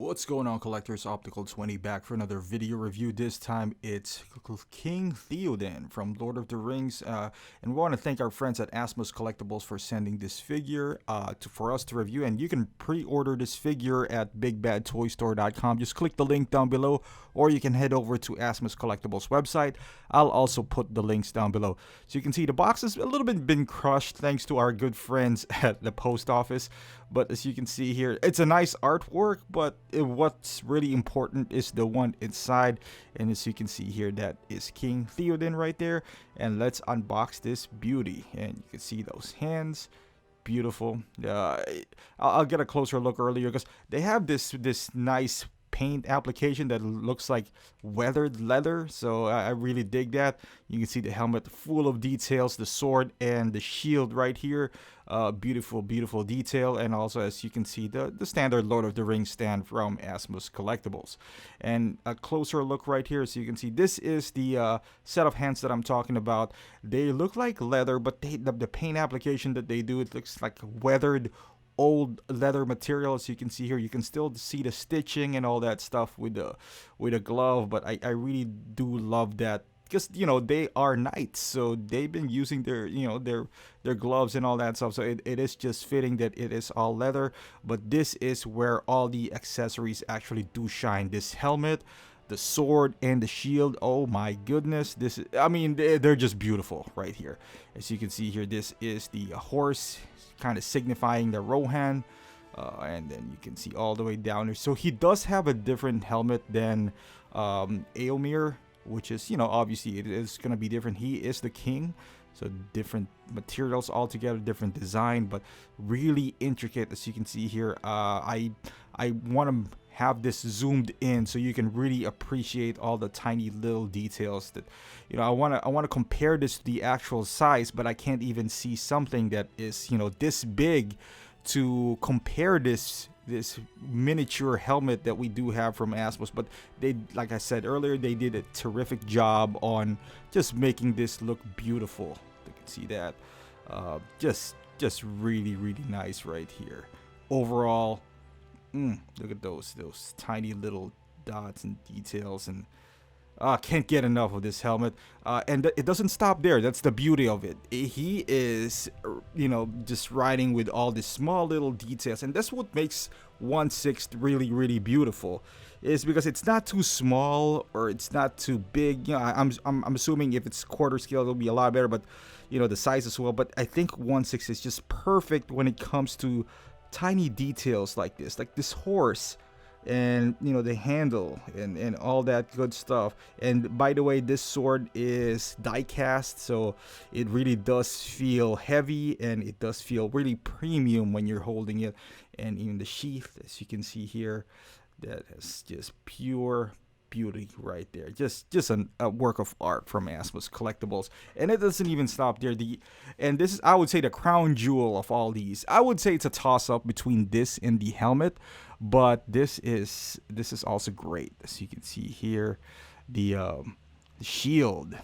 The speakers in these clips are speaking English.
What's going on, collectors? Optical 20 back for another video review. This time it's King Theoden from Lord of the Rings, and we want to thank our friends at Asmus Collectibles for sending this figure for us to review. And you can pre-order this figure at BigBadToyStore.com. Just click the link down below, or you can head over to Asmus Collectibles website. I'll also put the links down below. So you can see the box has a little bit been crushed thanks to our good friends at the post office. But as you can see here, it's a nice artwork, but what's really important is the one inside. And as you can see here, that is King Theoden right there. And let's unbox this beauty. And you can see those hands. Beautiful. I'll get a closer look earlier because they have this nice paint application that looks like weathered leather, so I really dig that. You can see the helmet full of details, the sword and the shield right here, beautiful detail. And also, as you can see, the standard Lord of the Rings stand from Asmus Collectibles. And a closer look right here, so you can see this is the set of hands that I'm talking about. They look like leather, but the paint application that they do, it looks like weathered old leather material. As you can see here, you can still see the stitching and all that stuff with the glove. But I really do love that, because they are knights, so they've been using their their gloves and all that stuff, so it is just fitting that it is all leather. But this is where all the accessories actually do shine. This helmet, the sword, and the shield, oh my goodness, this is, I mean, they're just beautiful right here. As you can see here, this is the horse, kind of signifying the Rohan, and then you can see all the way down there. So he does have a different helmet than Eomer, which is, obviously it is going to be different. He is the king, so different materials altogether, different design, but really intricate. As you can see here, I want to have this zoomed in so you can really appreciate all the tiny little details that I want to compare this to the actual size, but I can't even see something that is this big to compare this miniature helmet that we do have from Asmus. But they, like I said earlier, they did a terrific job on just making this look beautiful. You can see that, just really nice right here. Overall, look at those tiny little dots and details, and can't get enough of this helmet. And it doesn't stop there. That's the beauty of it. He is, just riding with all these small little details, and that's what makes 1/6 really beautiful. Is because it's not too small or it's not too big. I'm assuming if it's quarter scale, it'll be a lot better. But the size as well. But I think 1/6 is just perfect when it comes to tiny details like this horse, and the handle and all that good stuff. And by the way, this sword is die cast, so it really does feel heavy, and it does feel really premium when you're holding it. And even the sheath, as you can see here, that is just pure beauty right there. Just a work of art from Asmus Collectibles. And it doesn't even stop there. And this is, I would say, the crown jewel of all these. I would say it's a toss up between this and the helmet, but this is also great. As you can see here, the shield,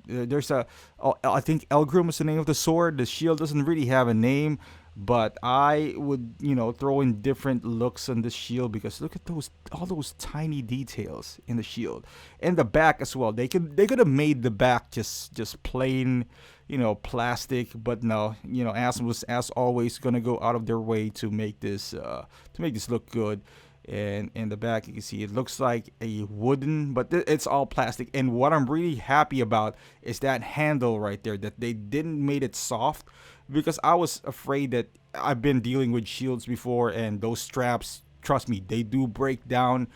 there's I think Elgrim is the name of the sword. The shield doesn't really have a name, but I would throw in different looks on this shield, because look at all those tiny details in the shield. And the back as well. They could have made the back just plain plastic, but no, Asmus, as always, gonna go out of their way to make this look good. And in the back, you can see it looks like a wooden, but it's all plastic. And what I'm really happy about is that handle right there, that they didn't made it soft, because I was afraid that I've been dealing with shields before, and those straps, trust me, they do break down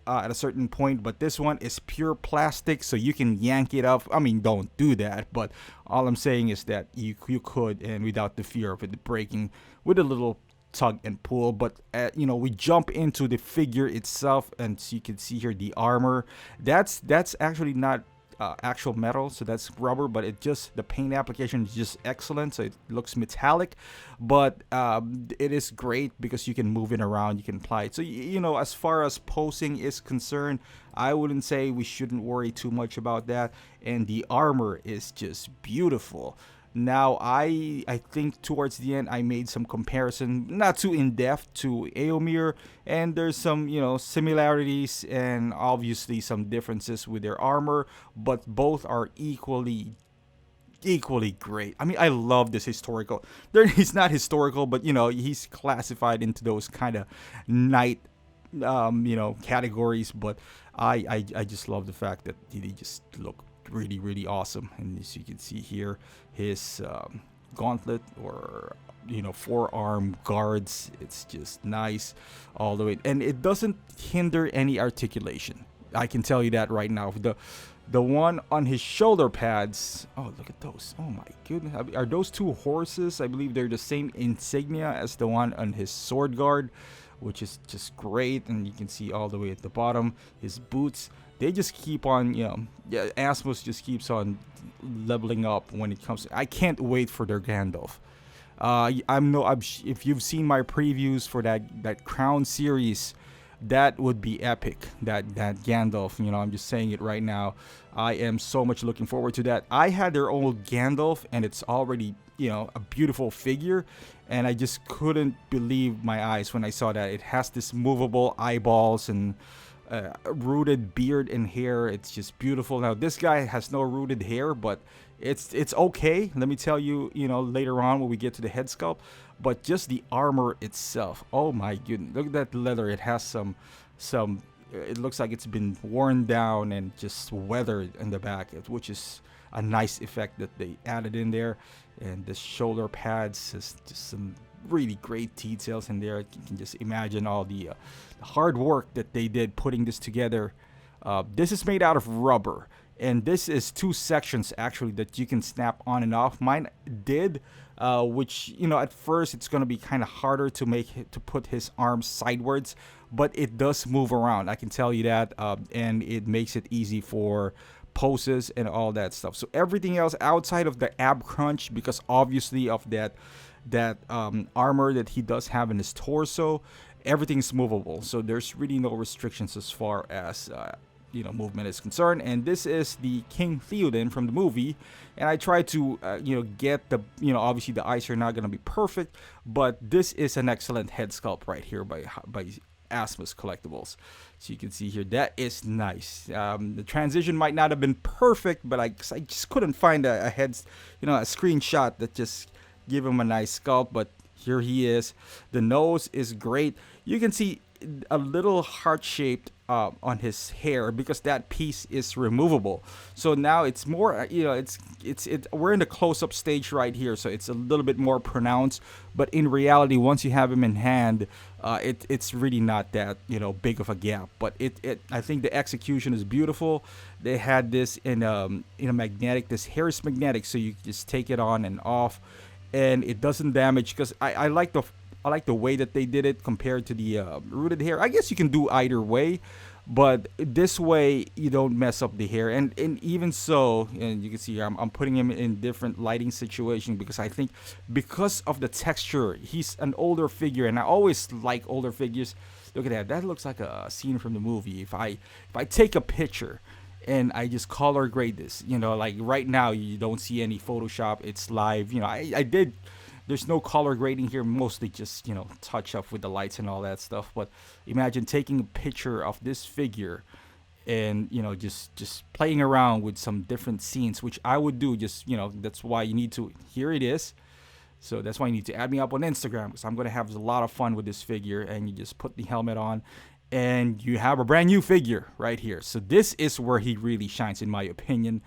at a certain point. But this one is pure plastic, so you can yank it up. I mean, don't do that, but all I'm saying is that you could, and without the fear of it breaking, with a little tug and pull. But we jump into the figure itself, and so you can see here the armor. That's actually not actual metal, so that's rubber, but the paint application is just excellent, so it looks metallic. But it is great because you can move it around, you can apply it. So as far as posing is concerned, I wouldn't say we shouldn't worry too much about that. And the armor is just beautiful. Now I think towards the end I made some comparison, not too in depth, to Aomir, and there's some similarities and obviously some differences with their armor, but both are equally great. I mean, I love this historical. He's not historical, but he's classified into those kind of knight categories. But I just love the fact that they just look really really awesome. And as you can see here, his gauntlet or forearm guards, it's just nice all the way, and it doesn't hinder any articulation. I can tell you that right now. The one on his shoulder pads, oh, look at those. Oh my goodness. Are those two horses? I believe they're the same insignia as the one on his sword guard, which is just great. And you can see all the way at the bottom, his boots. They just keep on, Asmus just keeps on leveling up when it comes to, I can't wait for their Gandalf. If you've seen my previews for that Crown series, that would be epic. That Gandalf, I'm just saying it right now. I am so much looking forward to that. I had their old Gandalf, and it's already a beautiful figure, and I just couldn't believe my eyes when I saw that. It has this movable eyeballs and rooted beard and hair. It's just beautiful. Now this guy has no rooted hair, but it's okay. Let me tell you, later on when we get to the head sculpt. But just the armor itself, oh my goodness, look at that leather. It has some it looks like it's been worn down and just weathered in the back, which is a nice effect that they added in there. And the shoulder pads is just some really great details in there. You can just imagine all the hard work that they did putting this together. This is made out of rubber, and this is two sections actually that you can snap on and off. Mine did, which at first it's gonna be kind of harder to put his arms sidewards, but it does move around. I can tell you that, and it makes it easy for poses and all that stuff. So everything else outside of the ab crunch, because obviously of that armor that he does have in his torso, everything's movable. So there's really no restrictions as far as movement is concerned. And this is the King Theoden from the movie, and I tried to get the obviously the eyes are not gonna be perfect, but this is an excellent head sculpt right here by Asmus Collectibles. So you can see here, that is nice. The transition might not have been perfect, but I just couldn't find a screenshot that just give him a nice sculpt. But here he is. The nose is great. You can see a little heart-shaped on his hair because that piece is removable. So now it's more, we're in the close-up stage right here, so it's a little bit more pronounced. But in reality, once you have him in hand, it's really not that big of a gap. But I think the execution is beautiful. They had this in a magnetic. This hair is magnetic, so you just take it on and off, and it doesn't damage. Because I like the way that they did it compared to the rooted hair. I guess you can do either way, but this way you don't mess up the hair. And even so, and you can see here, I'm putting him in different lighting situation because I think because of the texture, he's an older figure, and I always like older figures. Look at that. That looks like a scene from the movie. If I take a picture and I just color grade this, like right now you don't see any Photoshop. It's live. I did. There's no color grading here, mostly just, touch up with the lights and all that stuff. But imagine taking a picture of this figure and, just playing around with some different scenes, which I would do. Just, that's why you need to, here it is. So that's why you need to add me up on Instagram, because I'm going to have a lot of fun with this figure. And you just put the helmet on and you have a brand new figure right here. So this is where he really shines, in my opinion.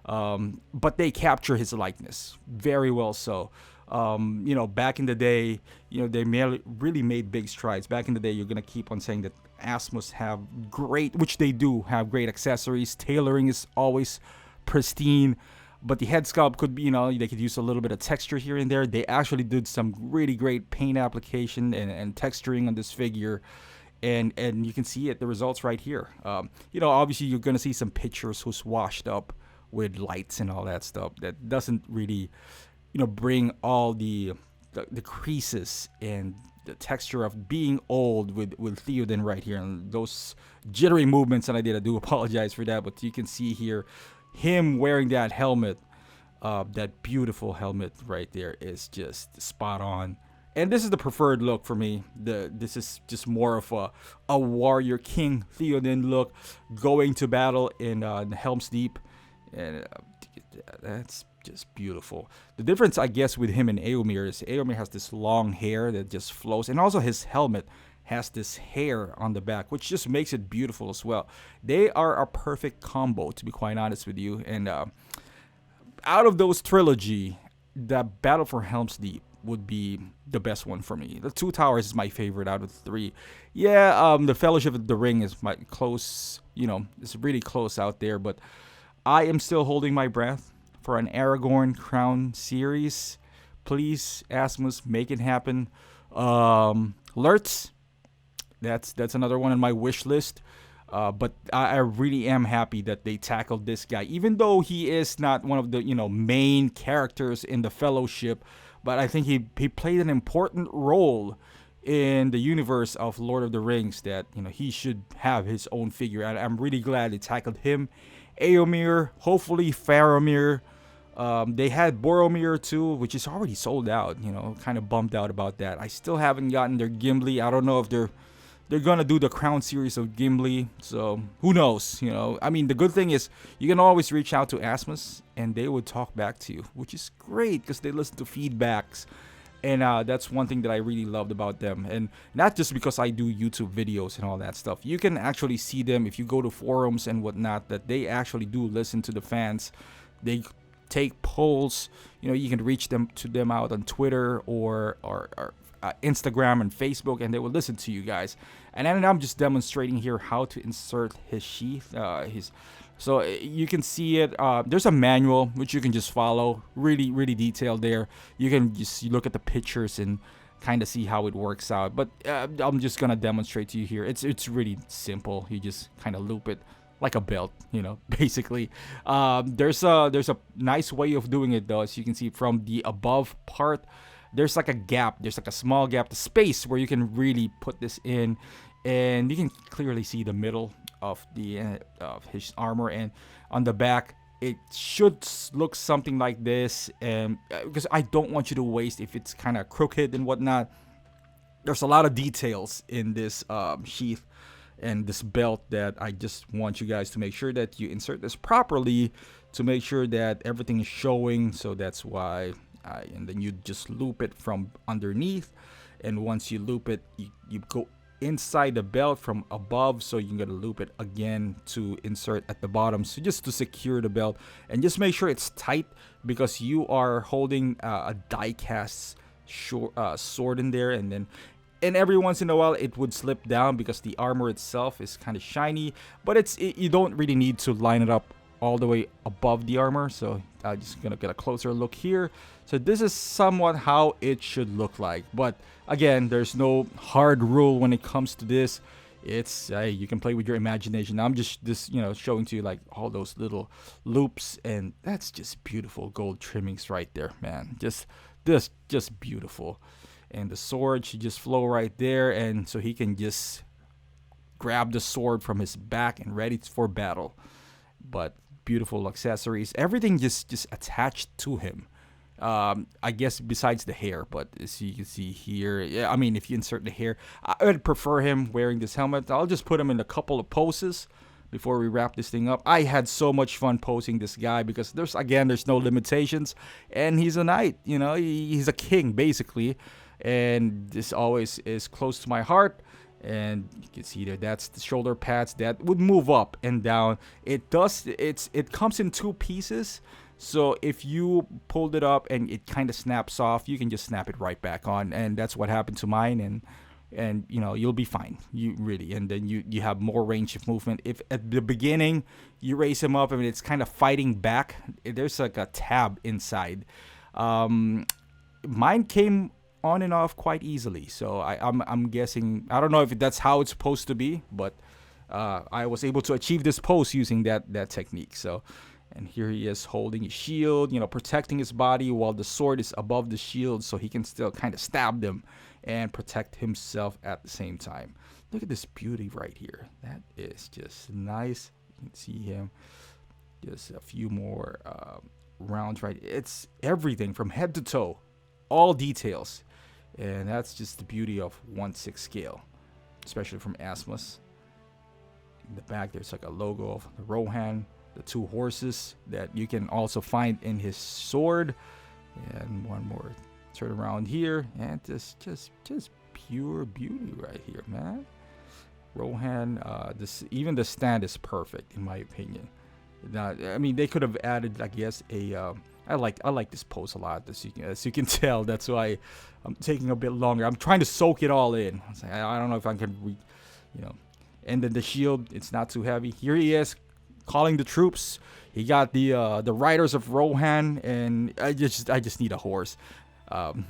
But they capture his likeness very well. So, back in the day, they really made big strides. Back in the day, you're going to keep on saying that Asmus have great, which they do have great accessories. Tailoring is always pristine. But the head sculpt could be, they could use a little bit of texture here and there. They actually did some really great paint application and texturing on this figure. And you can see it, the results right here. Obviously you're going to see some pictures who's washed up with lights and all that stuff. That doesn't really, bring all the creases and the texture of being old with Theoden right here. And those jittery movements that I did, I do apologize for that. But you can see here, him wearing that helmet That beautiful helmet right there is just spot on. And this is the preferred look for me. This is just more of a warrior king Theoden look, going to battle in Helm's Deep, and that's just beautiful. The difference, I guess, with him and Eomer is Eomer has this long hair that just flows, and also his helmet has this hair on the back, which just makes it beautiful as well. They are a perfect combo, to be quite honest with you. And out of those trilogy, the Battle for Helm's Deep would be the best one for me. The Two Towers is my favorite out of the three. Yeah, the Fellowship of the Ring is my close. It's really close out there, but I am still holding my breath for an Aragorn Crown series. Please, Asmus, make it happen. Lurtz, that's another one on my wish list. But I really am happy that they tackled this guy, even though he is not one of the main characters in the Fellowship. But I think he played an important role in the universe of Lord of the Rings that he should have his own figure. And I'm really glad they tackled him. Eomer, hopefully Faramir. They had Boromir too, which is already sold out. Kind of bummed out about that. I still haven't gotten their Gimli. I don't know if they're gonna do the Crown series of Gimli, so who knows? I mean, the good thing is you can always reach out to Asmus, and they would talk back to you, which is great because they listen to feedbacks, and that's one thing that I really loved about them. And not just because I do YouTube videos and all that stuff. You can actually see them if you go to forums and whatnot, that they actually do listen to the fans. They take polls. You can reach them out on Twitter or Instagram and Facebook, and they will listen to you guys. And then I'm just demonstrating here how to insert his sheath. So you can see it. There's a manual which you can just follow. Really, really detailed there. You can just look at the pictures and kind of see how it works out. But I'm just gonna demonstrate to you here. It's really simple. You just kind of loop it like a belt, basically. There's a nice way of doing it though, as you can see from the above part. There's like a gap. There's like a small gap, the space where you can really put this in, and you can clearly see the middle of of his armor. And on the back, it should look something like this. And because I don't want you to waste if it's kind of crooked and whatnot. There's a lot of details in this sheath and this belt that I just want you guys to make sure that you insert this properly to make sure that everything is showing. So that's why. And then you just loop it from underneath, and once you loop it, you go inside the belt from above, so you're gonna loop it again to insert at the bottom, so just to secure the belt. And just make sure it's tight because you are holding a die cast sword in there, and every once in a while it would slip down because the armor itself is kind of shiny, but you don't really need to line it up all the way above the armor. So I'm just gonna get a closer look here. So this is somewhat how it should look like, but again, there's no hard rule when it comes to this. It's you can play with your imagination. I'm just showing to you like all those little loops, and that's just beautiful gold trimmings right there, man. Just beautiful. And the sword should just flow right there, and so he can just grab the sword from his back and ready for battle. But beautiful accessories, everything just attached to him. I guess besides the hair, but as you can see here, yeah, I mean, if you insert the hair, I would prefer him wearing this helmet. I'll just put him in a couple of poses before we wrap this thing up. I had so much fun posing this guy because there's no limitations, and he's a knight, he's a king basically, and this always is close to my heart. And you can see there, that's the shoulder pads that would move up and down. It comes in two pieces, so if you pulled it up and it kind of snaps off, you can just snap it right back on, and that's what happened to mine. And you'll be fine, and then you have more range of movement. If at the beginning you raise him up and it's kind of fighting back, there's like a tab inside. Mine came on and off quite easily, so I'm guessing, I don't know if that's how it's supposed to be, but I was able to achieve this pose using that technique. So, and here he is holding his shield, protecting his body while the sword is above the shield, so he can still kind of stab them and protect himself at the same time. Look at this beauty right here. That is just nice. You can see him. Just a few more rounds, right? It's everything from head to toe, all details. And that's just the beauty of 1/6 scale, especially from Asmus. In the back, there's like a logo of the Rohan, the 2 horses that you can also find in his sword. And one more turn around here, and just pure beauty right here, man. Rohan, even the stand is perfect in my opinion. Now, I mean, they could have added, I guess, a. I like this pose a lot, as you can tell. That's why I'm taking a bit longer. I'm trying to soak it all in. I don't know if I can, And then the shield, it's not too heavy. Here he is, calling the troops. He got the riders of Rohan, and I just need a horse.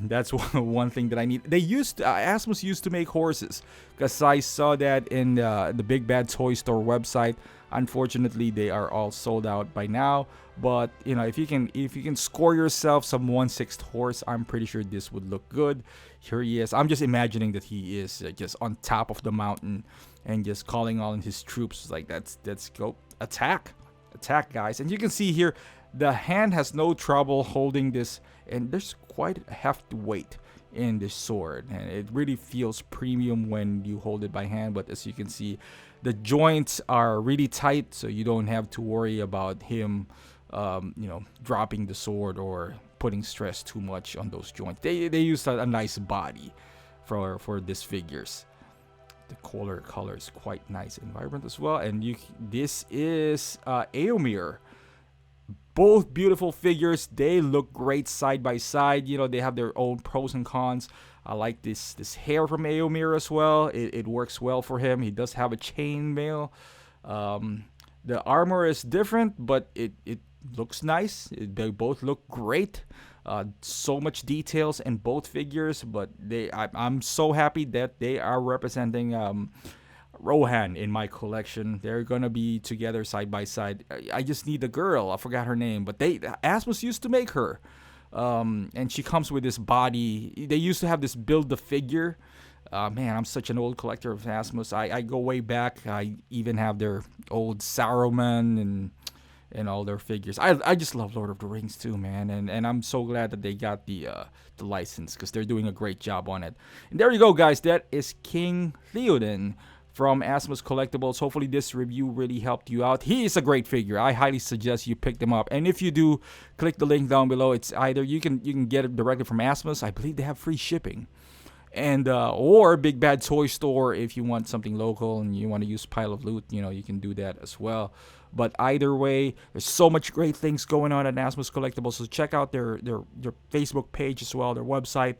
That's one thing that I need. Asmus used to make horses, because I saw that in the Big Bad Toy Store website. Unfortunately, they are all sold out by now. But if you can score yourself some 1/6 horse, I'm pretty sure this would look good. Here he is. I'm just imagining that he is just on top of the mountain and just calling all his troops. Like, let's go attack, guys. And you can see here, the hand has no trouble holding this, and there's quite a hefty weight in this sword, and it really feels premium when you hold it by hand. But as you can see, the joints are really tight, so you don't have to worry about him dropping the sword or putting stress too much on those joints. They use a nice body for these figures. The color is quite nice and vibrant as well. And this is Eomer. Both beautiful figures. They look great side by side. They have their own pros and cons. I like this hair from Eomer as well. It works well for him. He does have a chainmail. The armor is different, but it looks nice. They both look great. So much details in both figures, but I'm so happy that they are representing Rohan in my collection. They're gonna be together side by side. I just need the girl. I forgot her name, but Asmus used to make her, and she comes with this body. They used to have this build the figure. Man, I'm such an old collector of Asmus. I go way back. I even have their old Saruman and all their figures. I just love Lord of the Rings too, man, and I'm so glad that they got the license, because they're doing a great job on it. And there you go, guys. That is King Theoden from Asmus Collectibles. Hopefully this review really helped you out. He is a great figure. I highly suggest you pick them up, and if you do, click the link down below. It's either you can get it directly from Asmus. I believe they have free shipping, and or Big Bad Toy Store if you want something local and you want to use Pile of Loot. You can do that as well. But either way, there's so much great things going on at Asmus Collectibles. So check out their Facebook page as well, their website.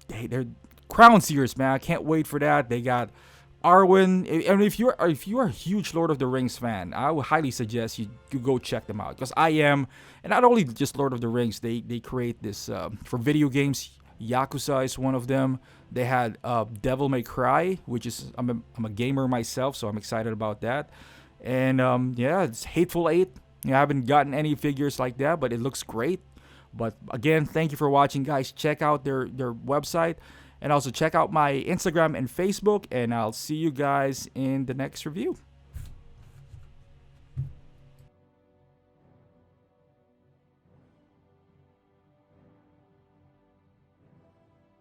They're Crown Series, man. I can't wait for that. They got Arwen. And if you're a huge Lord of the Rings fan, I would highly suggest you go check them out, because I am. And not only just Lord of the Rings, they create this for video games. Yakuza is one of them. They had Devil May Cry, which is I'm a gamer myself, so I'm excited about that. And it's Hateful Eight. I haven't gotten any figures like that, but it looks great. But again, thank you for watching, guys. Check out their website, and also check out my Instagram and Facebook, and I'll see you guys in the next review.